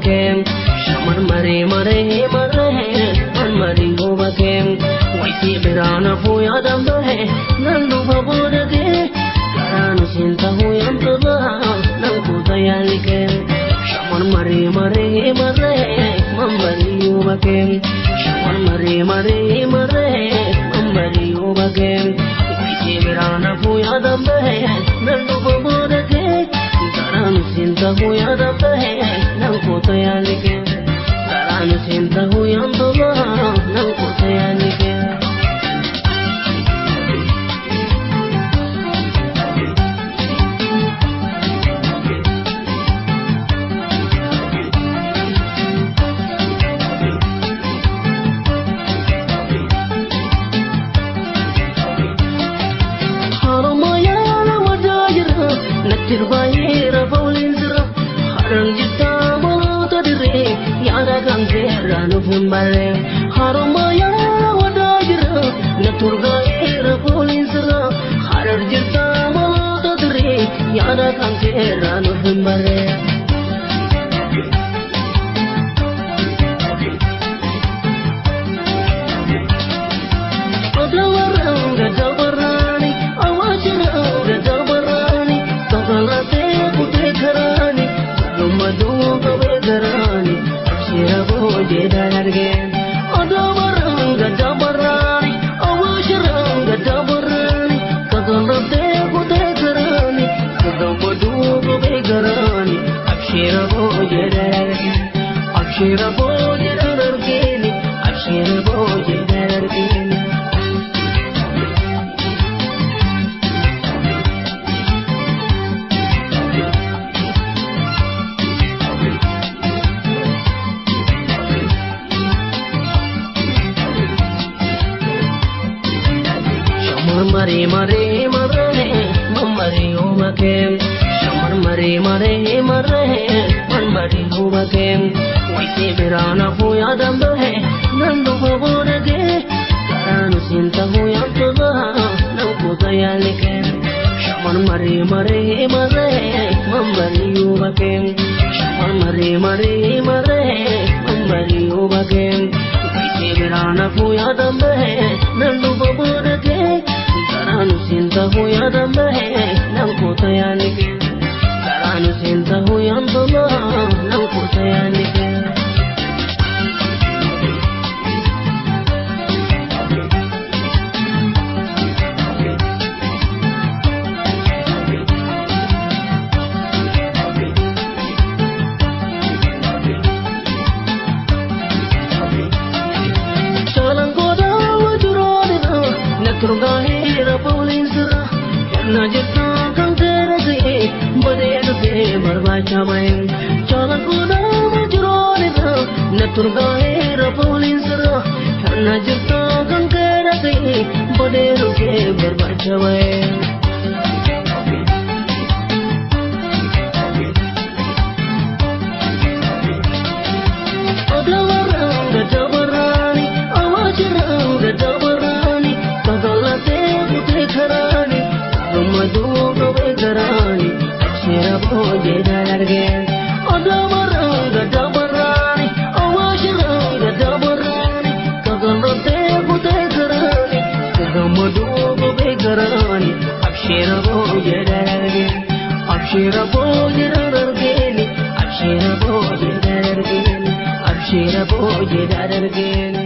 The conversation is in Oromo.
bakem shaman mare mare mare man mari ho bakem waisi berana fu yadam he nandu babodage karanu sinta hu yantaba nan ko tayalike shaman mare mare mare man mari ho bakem shaman mare mare mare man mari ho bakem waisi berana fu yadam he nandu babodage karanu sinta hu yadam he nan ko tayalike karanu sinta hu yantaba nan ko tayalike Tirbaira Paulinzra Haranjita Mota Dire Yada Gangera Nufumbare Haromaya Wadajira Naturgaira Paulinzra Haranjita Mota Dire Yada Gangera Nufumbare Adawaranga Dabarani Awajiranga Dabarani Kagalate Pute Karani Dumadu Kabe Karani Shira Boje Dargen Adawaranga Dabarani Awajiranga Dabarani Kagalate Pute Karani Dumadu Kabe Karani Shira Boje Dargen Shira Boje Dargen Shira Boje Dargen Mare mare mare mamari ho bakem shamar mare mare mare mamari ho bakem waisi berana fu yadam he nandu babodage karanu sinta hu yantaba nan ko tayalike shamar mare mare mare mamari ho bakem shamar mare mare mare mamari ho bakem waisi berana fu yadam he nandu babodage Karanu sinta hu yadam he nan ko tayalike Karanu sinta hu yantaba nan ko tayalike Chalang koda wajurana naturgahira Paulinzra Yanna jitta kangera ge badelu ge barbacha main Chalang koda wajurana naturgahira Paulinzra Yanna jitta kangera ge badelu ge barbacha main Adawaranga Dabarani Awajiranga Dabarani Kagalate Pute Karani Dumadu Kabe Karani Shira Boje Dargen Adawaranga Dabarani Awajiranga Dabarani Kagalate Pute Karani Dumadu Kabe Karani Shira Boje Dargen Shira Boje Dargen Shira Boje Dargen Shira Boje Dargen